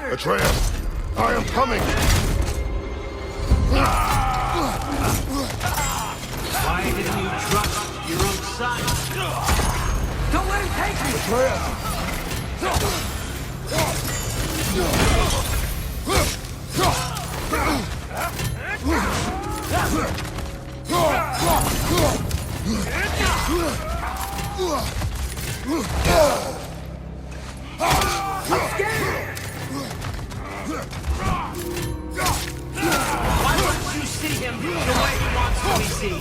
Atreus, I am coming! Why didn't you trust your own son? Don't let him take me! Atreus! I'm scared! Why wouldn't you see him the way he wants to be seen?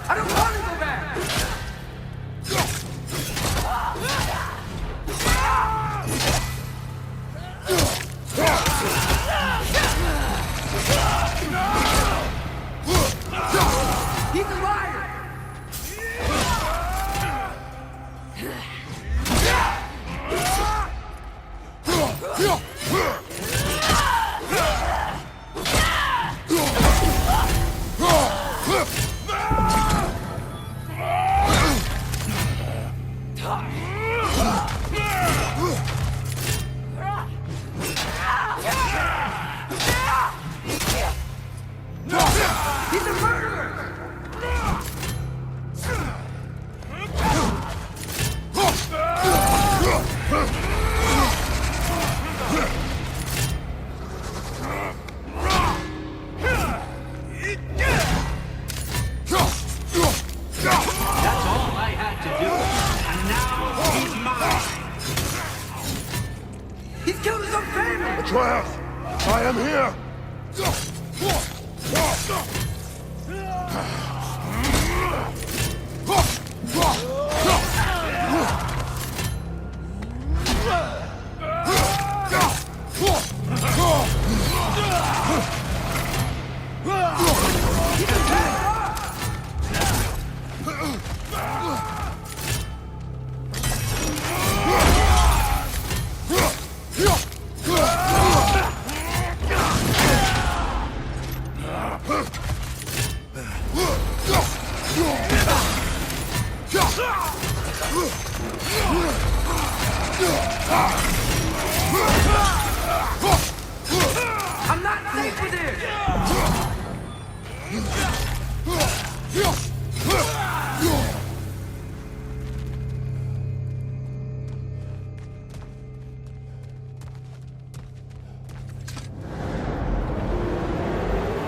I don't want to go back! He's a liar! He's a murderer! That's all I had to do, and now he's mine. He's killed his own family! Atreus, I am here! I'm not safe with this!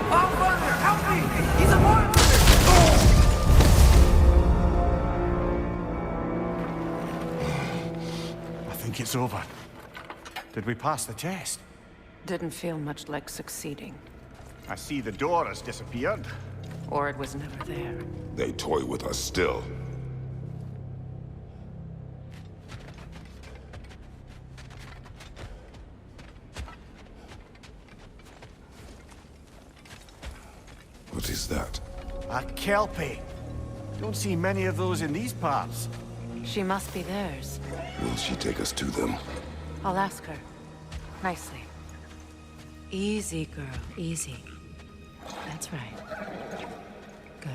Oh, Vanir, help me! He's a monster! I think it's over. Did we pass the test? Didn't feel much like succeeding. I see the door has disappeared. Or it was never there. They toy with us still. What is that? A kelpie. Don't see many of those in these parts. She must be theirs. Will she take us to them? I'll ask her. Nicely. Easy, girl. Easy. That's right. Good.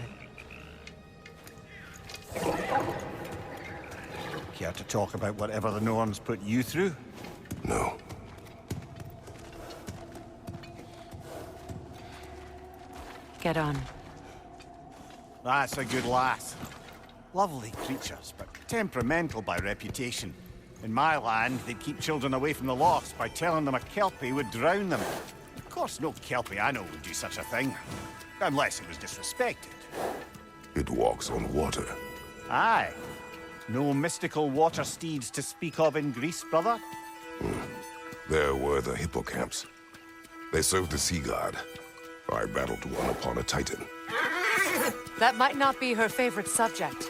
Care to talk about whatever the Norns put you through? No. Get on. That's a good lass. Lovely creatures, but temperamental by reputation. In my land, they'd keep children away from the lochs by telling them a kelpie would drown them. Of course, no kelpie I know would do such a thing. Unless it was disrespected. It walks on water. Aye. No mystical water steeds to speak of in Greece, brother? There were the hippocamps. They served the sea god. I battled one upon a titan. That might not be her favorite subject.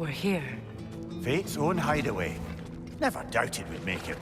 We're here. Fate's own hideaway. Never doubted we'd make it.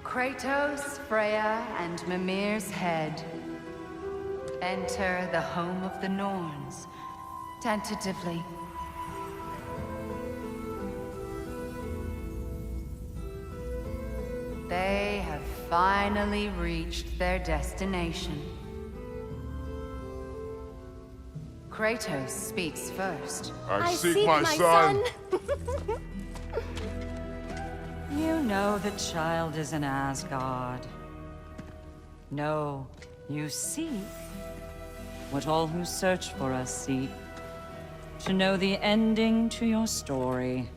Kratos, Freya, and Mimir's head. Enter the home of the Norns, tentatively. They have finally reached their destination. Kratos speaks first. I seek my son. You know the child is in Asgard. No, you seek what all who search for us seek. To know the ending to your story.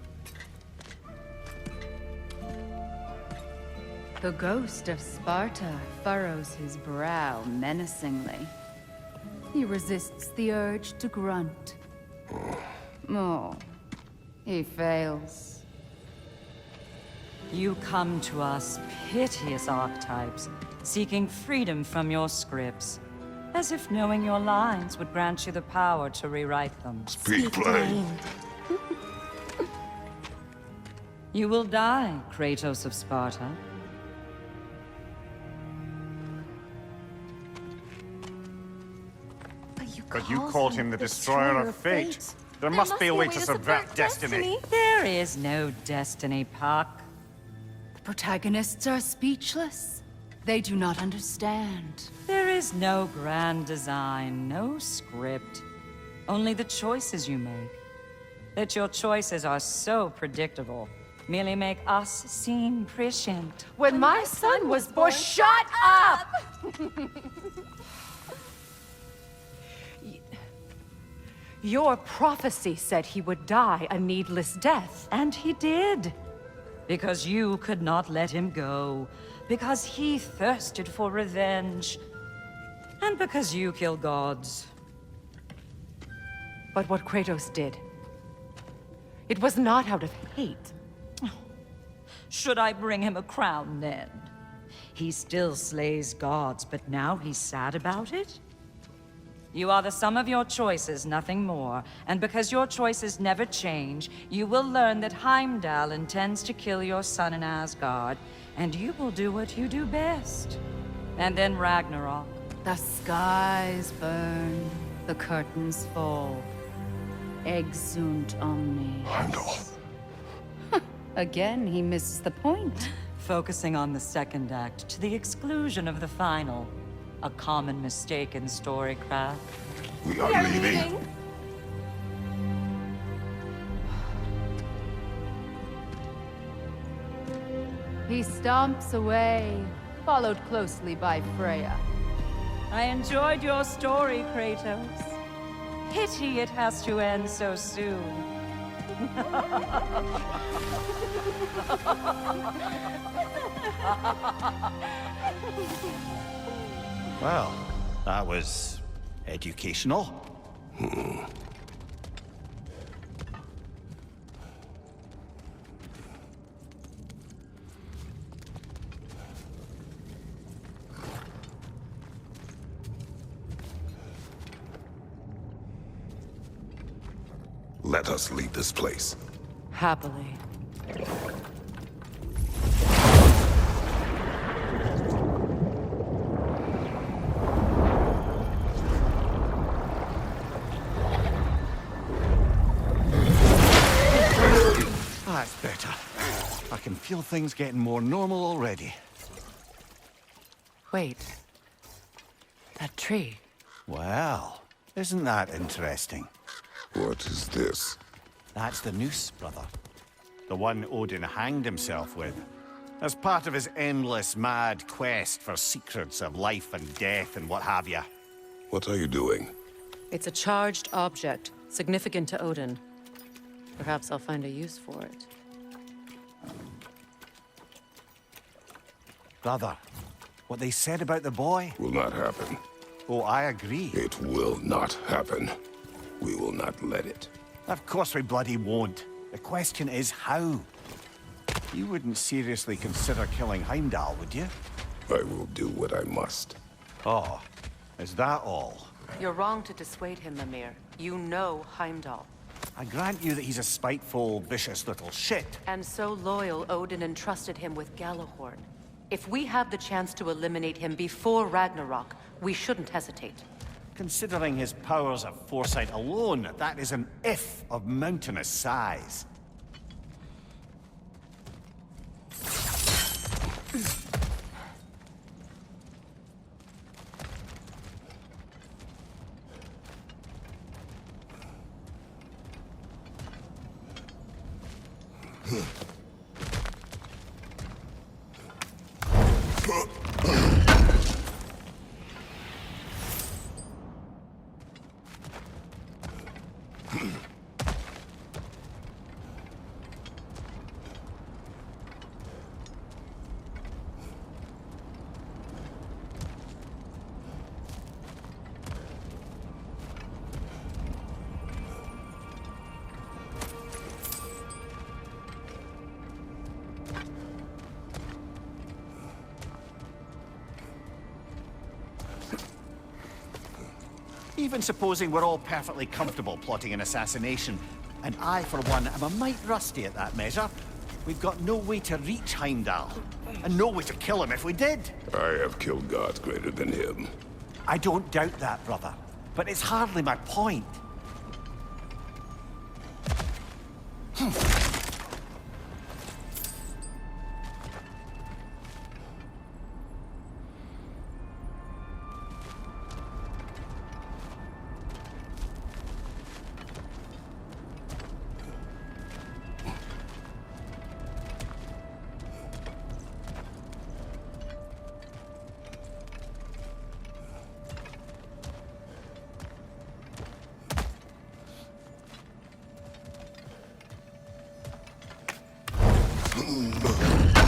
The ghost of Sparta furrows his brow menacingly. He resists the urge to grunt. Oh, he fails. You come to us, piteous archetypes, seeking freedom from your scripts. As if knowing your lines would grant you the power to rewrite them. Speak plain. You will die, Kratos of Sparta. But you called him the destroyer of fate. There must be a way to subvert destiny. There is no destiny, Puck. The protagonists are speechless. They do not understand. There is no grand design, no script. Only the choices you make. That your choices are so predictable merely make us seem prescient. When my son was born, shut up! Your prophecy said he would die a needless death. And he did. Because you could not let him go. Because he thirsted for revenge. And because you kill gods. But what Kratos did, it was not out of hate. Should I bring him a crown then? He still slays gods, but now he's sad about it? You are the sum of your choices, nothing more. And because your choices never change, you will learn that Heimdall intends to kill your son in Asgard, and you will do what you do best. And then Ragnarok. The skies burn, the curtains fall. Exunt omnes. Heimdall. Again, he misses the point. Focusing on the second act to the exclusion of the final. A common mistake in storycraft. We are leaving. He stomps away, followed closely by Freya. I enjoyed your story, Kratos. Pity it has to end so soon. Well, that was educational. Let us leave this place. Happily. That's better. I can feel things getting more normal already. Wait. That tree. Well, isn't that interesting? What is this? That's the noose, brother. The one Odin hanged himself with. As part of his endless, mad quest for secrets of life and death and what have you. What are you doing? It's a charged object, significant to Odin. Perhaps I'll find a use for it. Brother, what they said about the boy? Will not happen. Oh, I agree. It will not happen. We will not let it. Of course we bloody won't. The question is how? You wouldn't seriously consider killing Heimdall, would you? I will do what I must. Oh, is that all? You're wrong to dissuade him, Mimir. You know Heimdall. I grant you that he's a spiteful, vicious little shit. And so loyal, Odin entrusted him with Gjallarhorn. If we have the chance to eliminate him before Ragnarok, we shouldn't hesitate. Considering his powers of foresight alone, that is an if of mountainous size. Even supposing we're all perfectly comfortable plotting an assassination, and I, for one, am a mite rusty at that measure, we've got no way to reach Heimdall, and no way to kill him if we did. I have killed gods greater than him. I don't doubt that, brother, but it's hardly my point.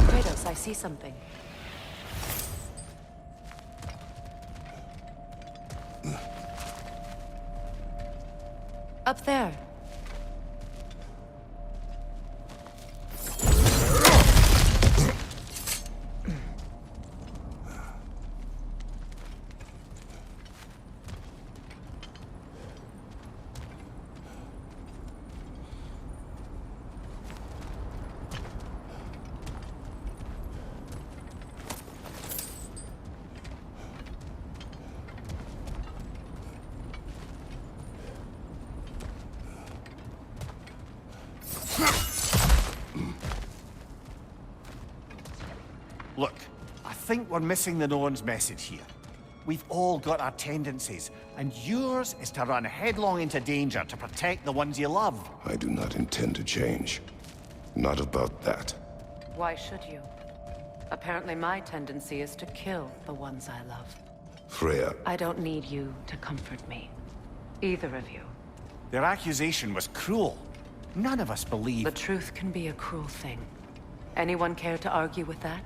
Kratos, I see something. Up there. Look, I think we're missing the Norn's message here. We've all got our tendencies, and yours is to run headlong into danger to protect the ones you love. I do not intend to change. Not about that. Why should you? Apparently my tendency is to kill the ones I love. Freya, I don't need you to comfort me. Either of you. Their accusation was cruel. None of us believe. The truth can be a cruel thing. Anyone care to argue with that?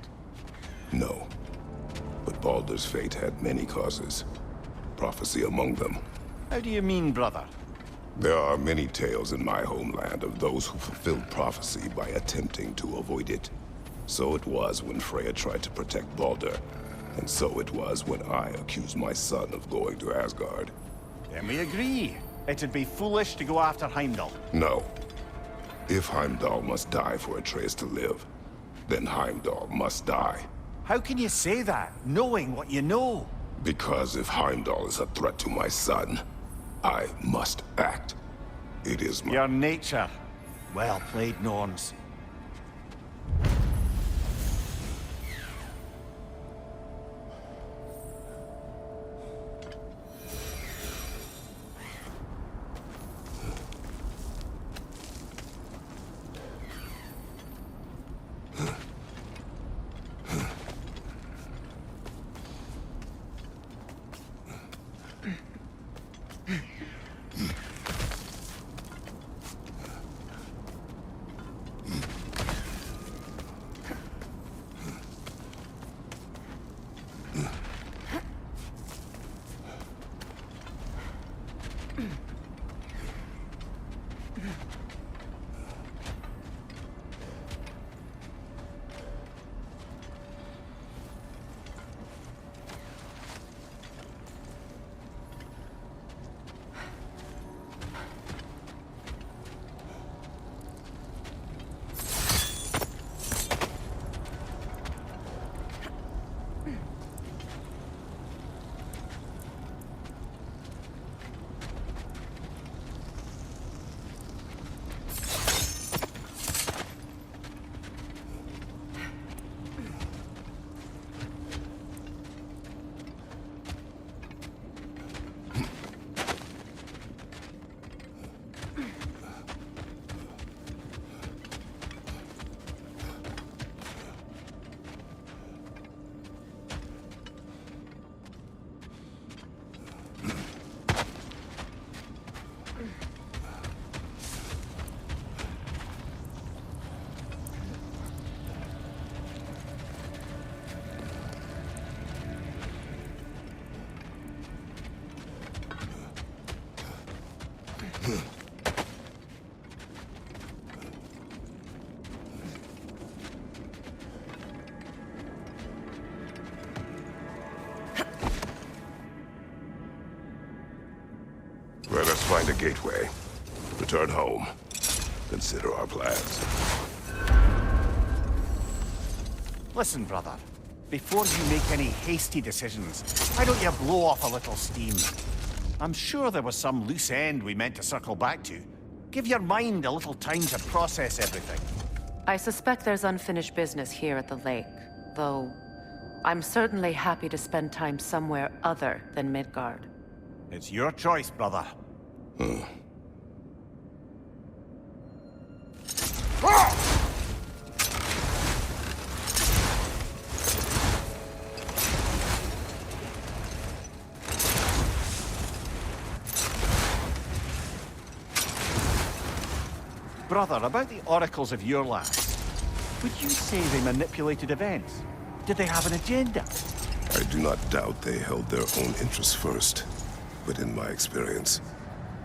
no. But Baldur's fate had many causes. Prophecy among them. How do you mean, brother? There are many tales in my homeland of those who fulfilled prophecy by attempting to avoid it. So it was when Freya tried to protect Baldur, and so it was when I accused my son of going to Asgard. Then we agree. It'd be foolish to go after Heimdall. No. If Heimdall must die for Atreus to live, then Heimdall must die. How can you say that, knowing what you know? Because if Heimdall is a threat to my son, I must act. It is my... Your nature. Well played, Norns. Let us find a gateway. Return home. Consider our plans. Listen, brother. Before you make any hasty decisions, why don't you blow off a little steam? I'm sure there was some loose end we meant to circle back to. Give your mind a little time to process everything. I suspect there's unfinished business here at the lake, though I'm certainly happy to spend time somewhere other than Midgard. It's your choice, brother. Brother, about the oracles of your land, would you say they manipulated events? Did they have an agenda? I do not doubt they held their own interests first. But in my experience,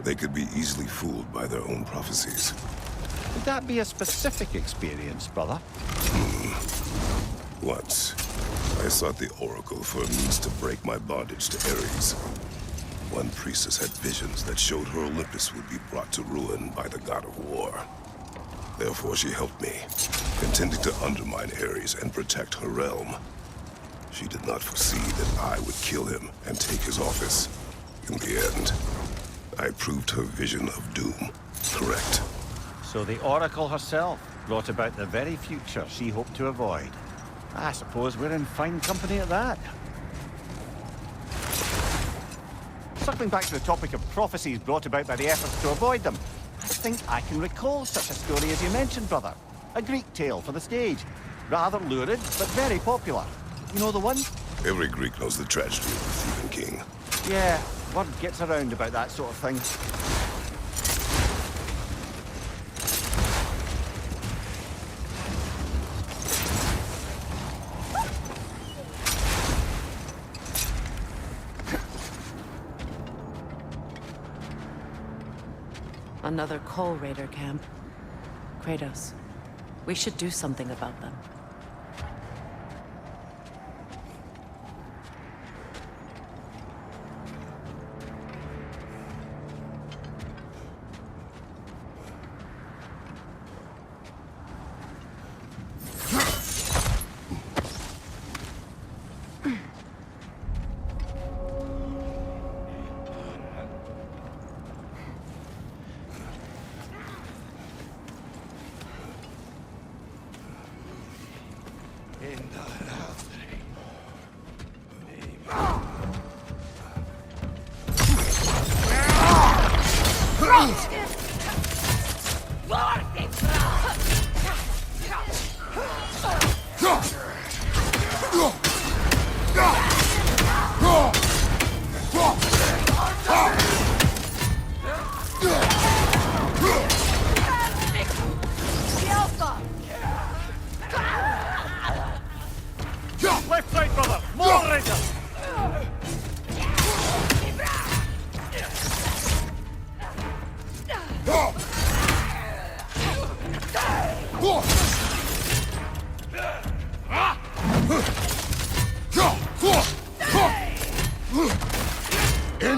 they could be easily fooled by their own prophecies. Would that be a specific experience, brother? Once, I sought the Oracle for a means to break my bondage to Ares. One priestess had visions that showed her Olympus would be brought to ruin by the god of war. Therefore, she helped me, intending to undermine Ares and protect her realm. She did not foresee that I would kill him and take his office. In the end, I proved her vision of doom correct. So the Oracle herself brought about the very future she hoped to avoid. I suppose we're in fine company at that. Circling back to the topic of prophecies brought about by the efforts to avoid them, I think I can recall such a story as you mentioned, brother. A Greek tale for the stage. Rather lurid, but very popular. You know the one? Every Greek knows the tragedy of the thieving king. Yeah, word gets around about that sort of thing. Another coal raider camp. Kratos, we should do something about them. Left side, brother! More raiders!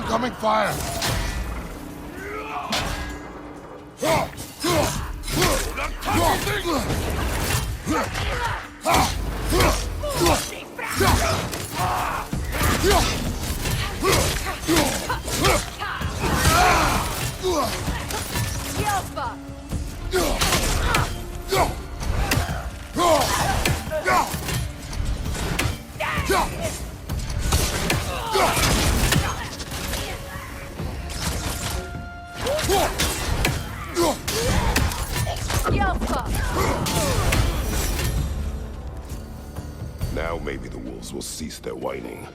Incoming fire! Now maybe the wolves will cease their whining.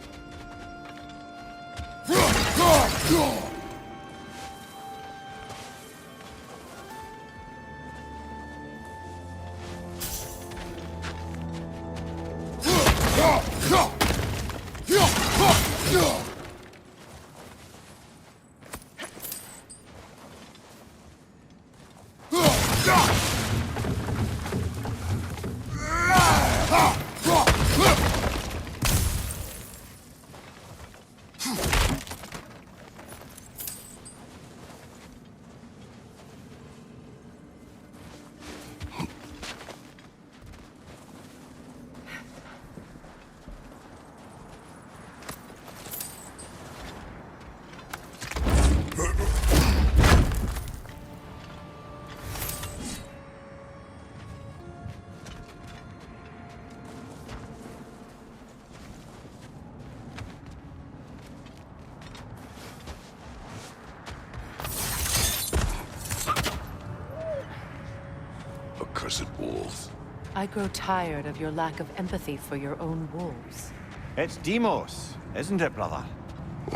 Accursed wolves. I grow tired of your lack of empathy for your own wolves. It's Demos, isn't it, brother?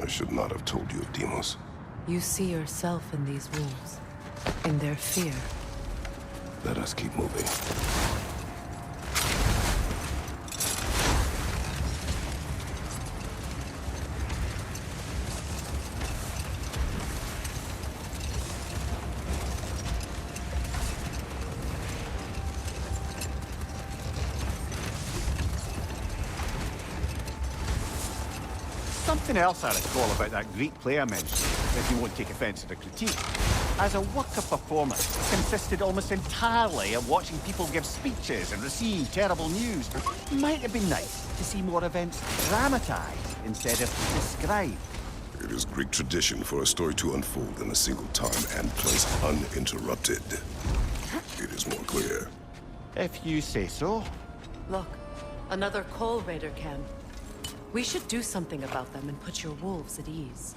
I should not have told you of Demos. You see yourself in these wolves, in their fear. Let us keep moving. Something else I recall about that Greek player mentioned, if you won't take offence to the critique, as a work of performance, consisted almost entirely of watching people give speeches and receive terrible news. Might have been nice to see more events dramatized instead of described. It is Greek tradition for a story to unfold in a single time and place uninterrupted. It is more clear. If you say so. Look, another coal raider camp. We should do something about them and put your wolves at ease.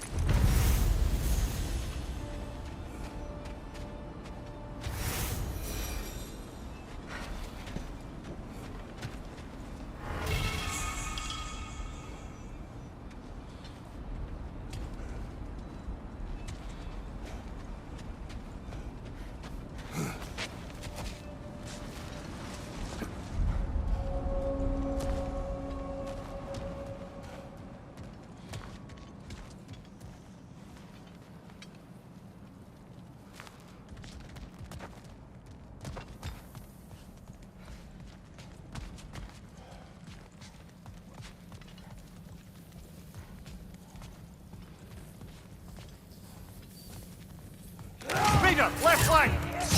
Raider, left flank!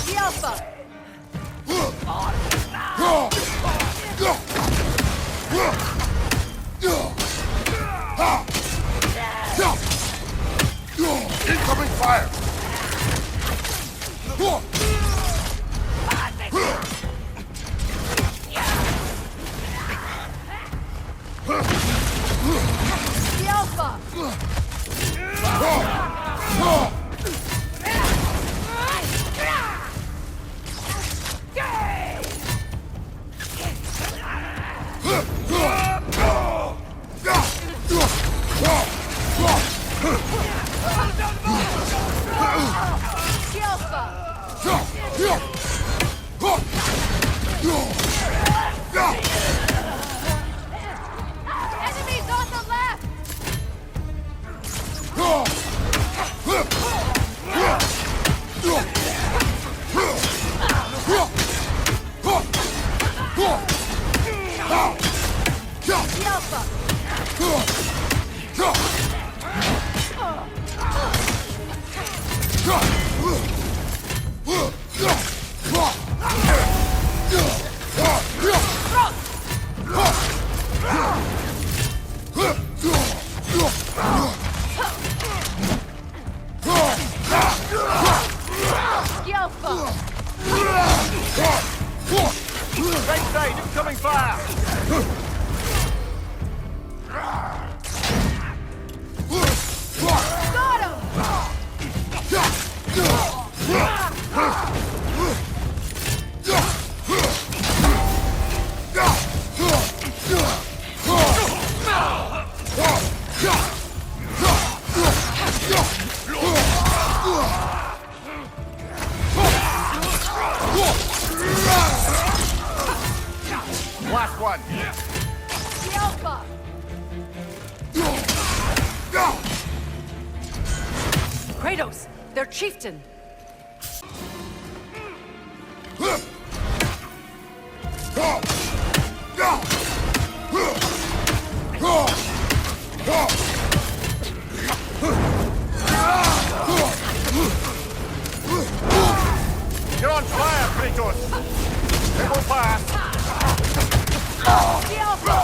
The Alpha! Incoming fire! The Alpha! Enemies on the left! The Alpha! Right side, incoming fire! Got him! Last one! The Alpha! Kratos! Their chieftain! You're on fire, Kratos! It will pass! The Alpha!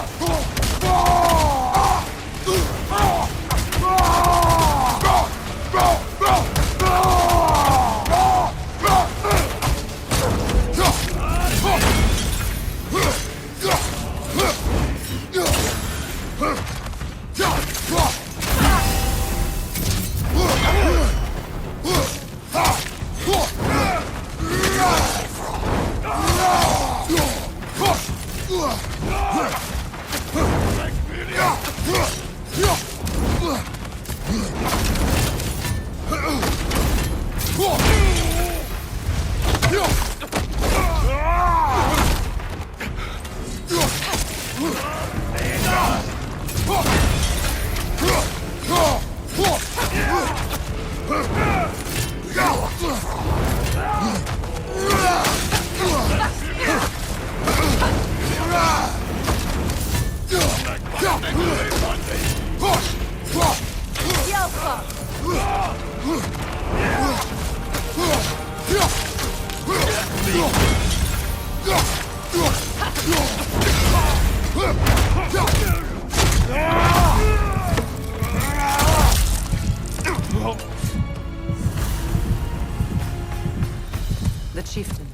The chieftain.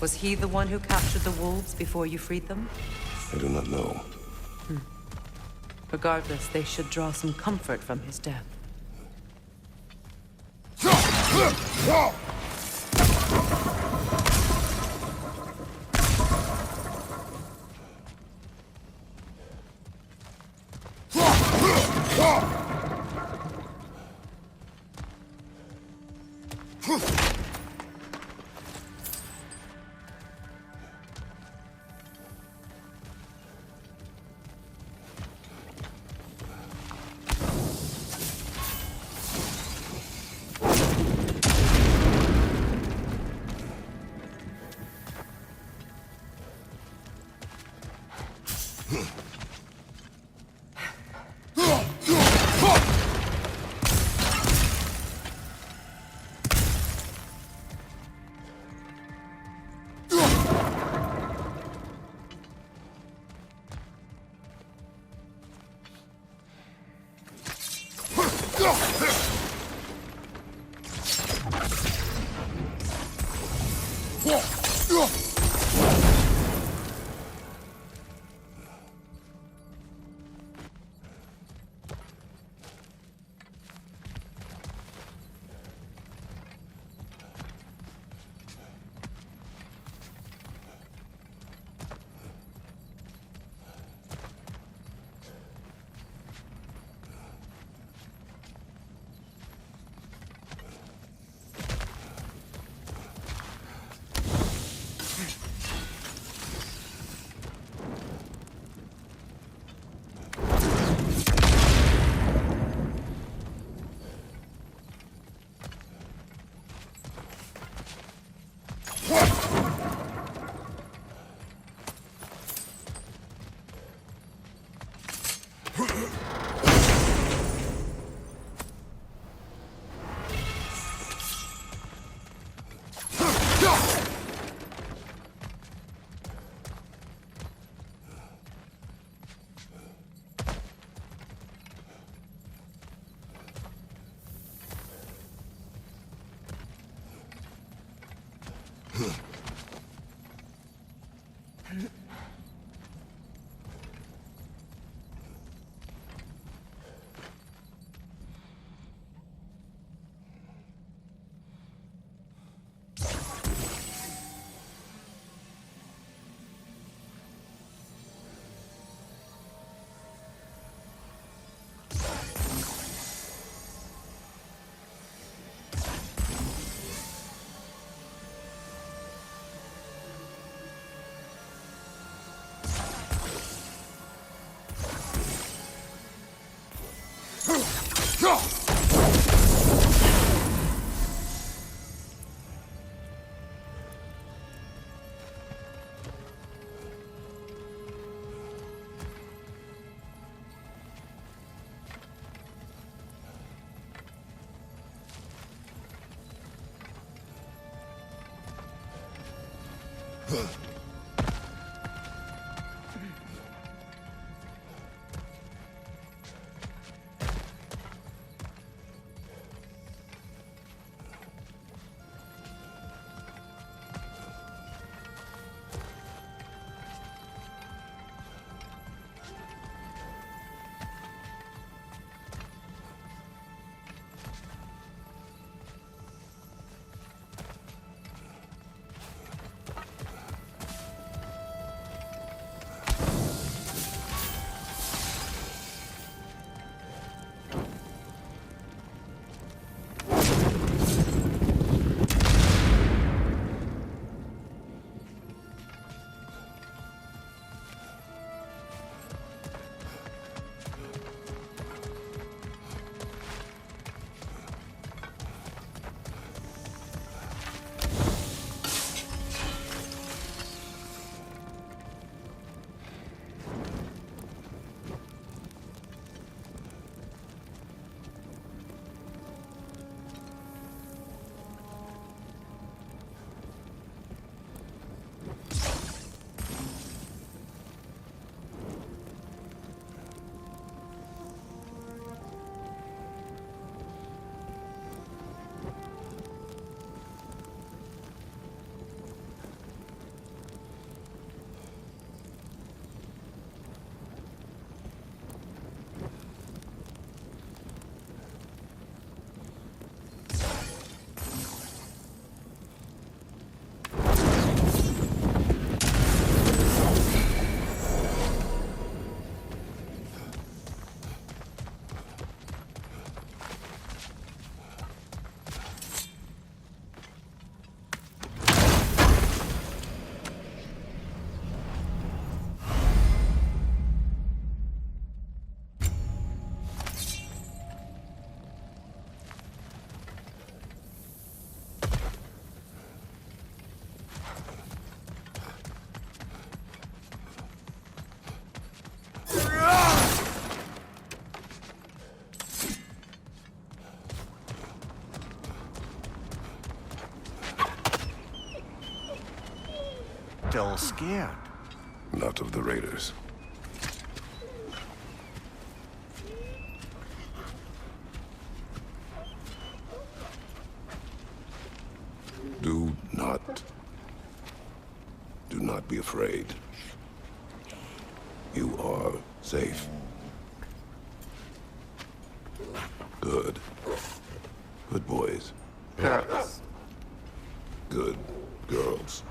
Was he the one who captured the wolves before you freed them? I do not know. Regardless, they should draw some comfort from his death. Still scared? Not of the raiders. Do not be afraid. You are safe. Good. Good boys. Yes. Good girls.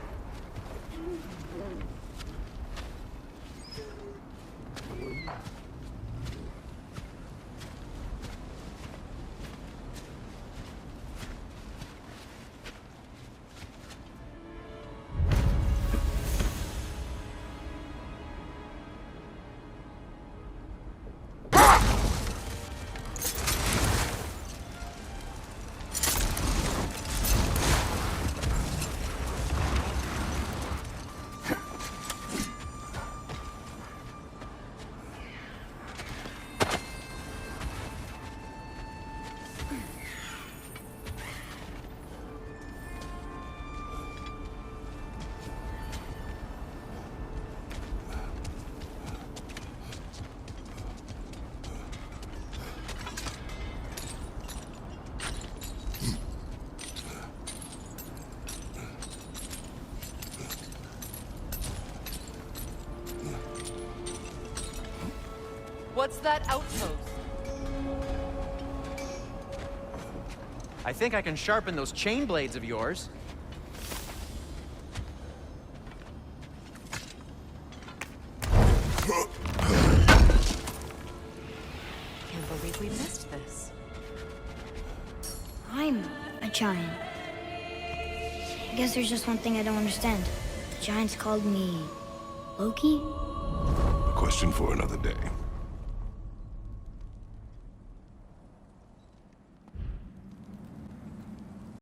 What's that outpost? I think I can sharpen those chain blades of yours. Can't believe we missed this. I'm a giant. I guess there's just one thing I don't understand. The giants called me... Loki? A question for another day.